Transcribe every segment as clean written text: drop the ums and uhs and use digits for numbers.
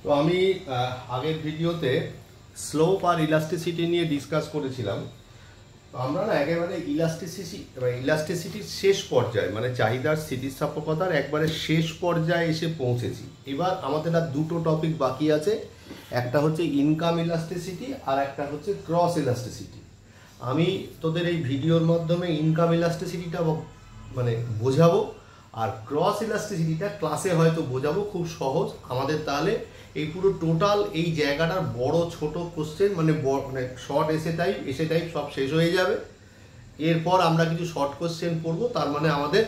তো আমি আগের ভিডিওতে স্লোপ আর ইলাস্টিসিটি নিয়ে ডিসকাস করেছিলাম। তো আমরা না একেবারে ইলাস্টিসিটির শেষ পর্যায়ে, মানে চাহিদার স্থিতিস্থাপকতার একবারে শেষ পর্যায়ে এসে পৌঁছেছি। এবার আমাদের আর দুটো টপিক বাকি আছে, একটা হচ্ছে ইনকাম ইলাস্টিসিটি আর একটা হচ্ছে ক্রস ইলাস্টিসিটি। আমি তোদের এই ভিডিওর মাধ্যমে ইনকাম ইলাস্টিসিটিটা মানে বোঝাবো, আর ক্রস ইলাস্টিসিটিটা ক্লাসে হয়তো বোঝাবো, খুব সহজ আমাদের। তাহলে এই পুরো টোটাল এই জায়গাটার বড় ছোট কোশ্চেন মানে শর্ট এসে টাইপ সব শেষ হয়ে যাবে। এরপর আমরা কিছু শর্ট কোশ্চেন পড়বো। তার মানে আমাদের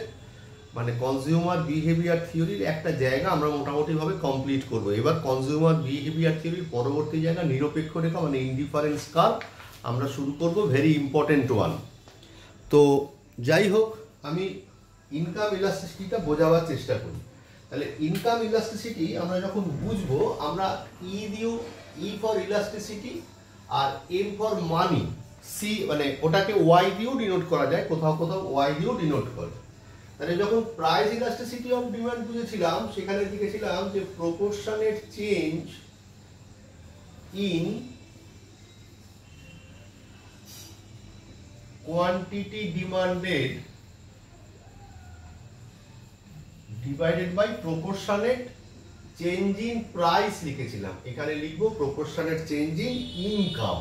মানে কনজিউমার বিহেভিয়ার থিওরির একটা জায়গা আমরা মোটামুটিভাবে কমপ্লিট করব। এবার কনজিউমার বিহেভিয়ার থিওরির পরবর্তী জায়গা নিরপেক্ষ রেখা মানে ইনডিফারেন্স কার্ভ আমরা শুরু করব, ভেরি ইম্পর্টেন্ট ওয়ান। তো যাই হোক, আমি ইনকাম ইলাস্টিসিটিটা বোঝাবার চেষ্টা করি। তাহলে ইনকাম ইলাস্টিসিটি আমরা যখন বুঝবো, আমরা ই দিও, ই ফর ইলাস্টিসিটি আর এম ফর মানি, সি মানে ওটাকে ওয়াই দিয়েও ডিনোট করা যায়, কোথাও কোথাও ওয়াই দিয়েও ডিনোট করে। তাহলে যখন প্রাইস ইলাস্টিসিটি অফ ডিমান্ড বুঝেছিলাম, সেখানে লিখেছিলাম যে proportionate change in quantity demanded divided by proportionate change in price লিখেছিলাম। এখানে লিখবো প্রপোর্শনেট চেঞ্জ ইন ইনকাম,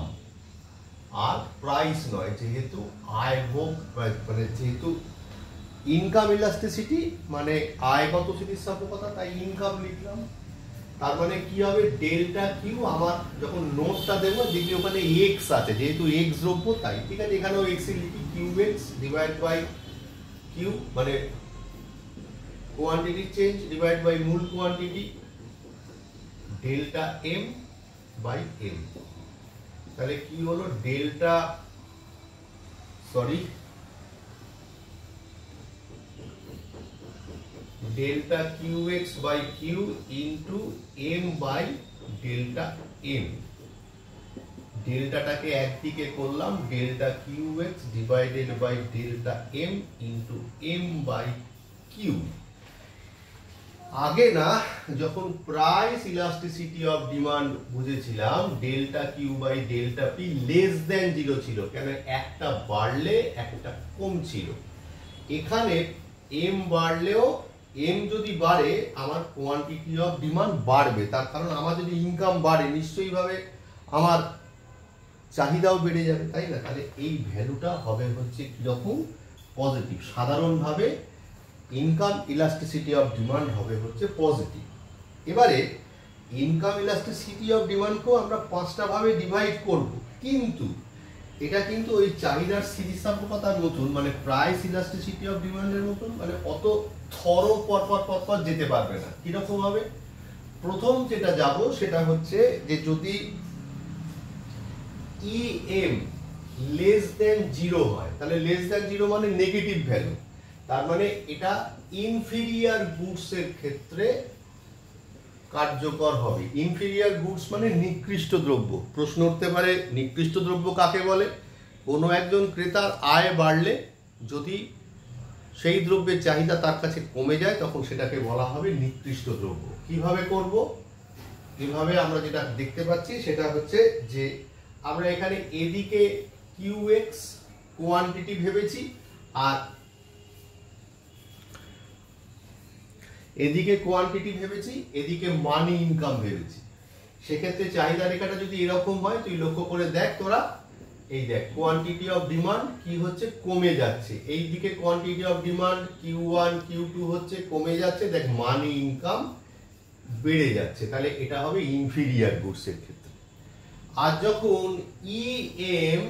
আর প্রাইস নয়, যেহেতু আয় ভোগ মানে যেহেতু ইনকাম ইলাস্টিসিটি মানে আয়গত স্থিতিস্থাপকতা, তাই ইনকাম লিখলাম। তার মানে কি হবে, ডেল্টা কিউ, আমার যখন নোটটা দেবো দেখবি ওখানে এক্স আছে, যেহেতু এক্স দ্রব্য তাই, ঠিক আছে, এখানেও এক্স লিখি, q x divide by q মানে কোয়ান্টিটি চেঞ্জ ডিভাইড বাই মূল quantity delta m by m. তাহলে কি হলো, delta q x by q into m by delta m. ডেল্টাটাকে একদিকে করলাম, delta q x divided by delta m into m by q. আগে না যখন প্রাইস ইলাস্টিসিটি অফ ডিমান্ড বুঝেছিলাম, delta q by delta p less than 0 ছিল, কেন একটা বাড়লে একটা কম ছিল। এখানে এম বাড়লেও, এম যদি বাড়ে আমার কোয়ান্টিটি অফ ডিমান্ড বাড়বে, তার কারণ আমার যদি ইনকাম বাড়ে নিশ্চয়ই ভাবে আমার চাহিদাও বেড়ে যাবে, তাই না? তাহলে এই ভ্যালুটা হবে হচ্ছে কিরকম, পজিটিভ। সাধারণভাবে ইনকাম ইলাস্টিসিটি অফ ডিমান্ড হবে হচ্ছে পজিটিভ। এবারে ইনকাম ইলাস্টিসিটি অফ ডিমান্ডকেও আমরা 5টা ভাবে ডিভাইড করব, কিন্তু এটা কিন্তু ওই চাহিদার স্থিতিস্থাপকতার মতন মানে প্রাইস ইলাস্টিসিটি অফ ডিমান্ডের মতন মানে অত থর পরপর যেতে পারবে না। কিরকম হবে, প্রথম যেটা যাব সেটা হচ্ছে যে যদি ইএম লেস দেন 0 হয়, তাহলে লেস দেন 0 মানে নেগেটিভ ভ্যালু, তার মানে এটা ইনফিরিয়ার গুডস এর ক্ষেত্রে কার্যকর হবে। ইনফিরিয়ার গুডস মানে নিকৃষ্ট দ্রব্য। প্রশ্ন উঠতে পারে নিকৃষ্ট দ্রব্য কাকে বলে? কোনো একজন ক্রেতার আয় বাড়লে যদি সেই দ্রব্যের চাহিদা তার কাছে কমে যায়, তখন সেটাকে বলা হবে নিকৃষ্ট দ্রব্য। কিভাবে করব? কিভাবে আমরা যেটা দেখতে পাচ্ছি সেটা হচ্ছে যে আমরা এখানে এদিকে কিউ এক্স কোয়ান্টিটি ভেবেছি, আর এদিকে কোয়ান্টিটি ভেবেছি, এদিকে মানি ইনকাম ভেবেছি। সেক্ষেত্রে চাহিদা রেখাটা যদি এরকম হয়, তুই লক্ষ্য করে দেখ তোরা, এই দেখ কোয়ান্টিটি অফ ডিমান্ড কি হচ্ছে, কমে যাচ্ছে। এই দিকে quantity of demand Q1 Q2 হচ্ছে কমে যাচ্ছে, দেখ মানি ইনকাম বেড়ে যাচ্ছে। তাহলে এটা হবে ইনফিরিয়ার গুডস এর ক্ষেত্রে। আর যখন ইএম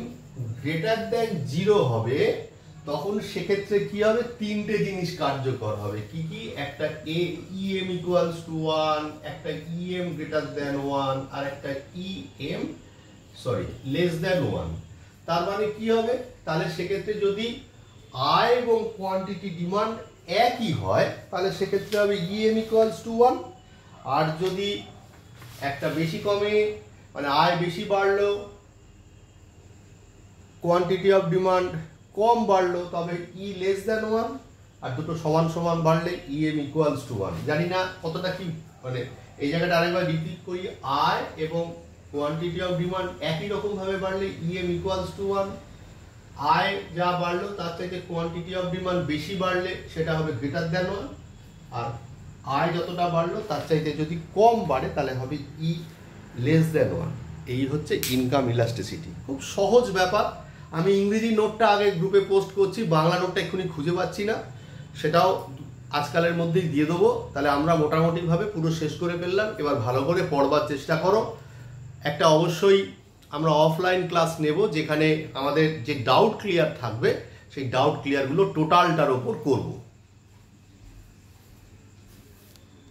গ্রেটার দ্যান 0 হবে, তখন সেক্ষেত্রে কি হবে, 3টে জিনিস কার্যকর হবে। কি কি? একটা ইএম ইকুয়ালস টু 1, একটা ইএম গ্রেটার দ্যান 1, আর একটা লেস দ্যান 1। তার মানে কি হবে, তাহলে সেক্ষেত্রে যদি আয় এবং কোয়ান্টিটি ডিমান্ড একই হয়, তাহলে সেক্ষেত্রে হবে ইএম ইকুয়ালস টু 1। আর যদি একটা বেশি কমে মানে আয় বেশি বাড়লো, কোয়ান্টিটি অফ ডিমান্ড কম বাড়লো, তবে ই লেস দ্যান 1। আর দুটো সমান সমান বাড়লে ইএম ইকুয়ালস টু 1। জানি না কতটা কি মানে এই জায়গাটা আরেকবার রিপিট করি, আয় এবং কোয়ান্টিটি অফ ডিমান্ড একই রকম ভাবে বাড়লে ইএম ইকুয়ালস টু 1। আয় যা বাড়লো তার থেকে কোয়ান্টিটি অফ ডিমান্ড বেশি বাড়লে সেটা হবে গ্রেটার দ্যান 1, আর আয় যতটা বাড়লো তার চাইতে যদি কম বাড়ে তাহলে হবে ই লেস দ্যান 1। এই হচ্ছে ইনকাম ইলাস্টিসিটি। খুব সহজ ব্যাপার। আমি ইংরেজি নোটটা আগে গ্রুপে পোস্ট করছি, বাংলা নোটটা এক্ষুনি খুঁজে পাচ্ছি না, সেটাও আজকালের মধ্যেই দিয়ে দেবো। তাহলে আমরা মোটামুটিভাবে পুরো শেষ করে ফেললাম। এবার ভালো করে পড়বার চেষ্টা করো। একটা অবশ্যই আমরা অফলাইন ক্লাস নেব, যেখানে আমাদের যে ডাউট ক্লিয়ার থাকবে সেই ডাউট ক্লিয়ারগুলো টোটালটার ওপর করবো।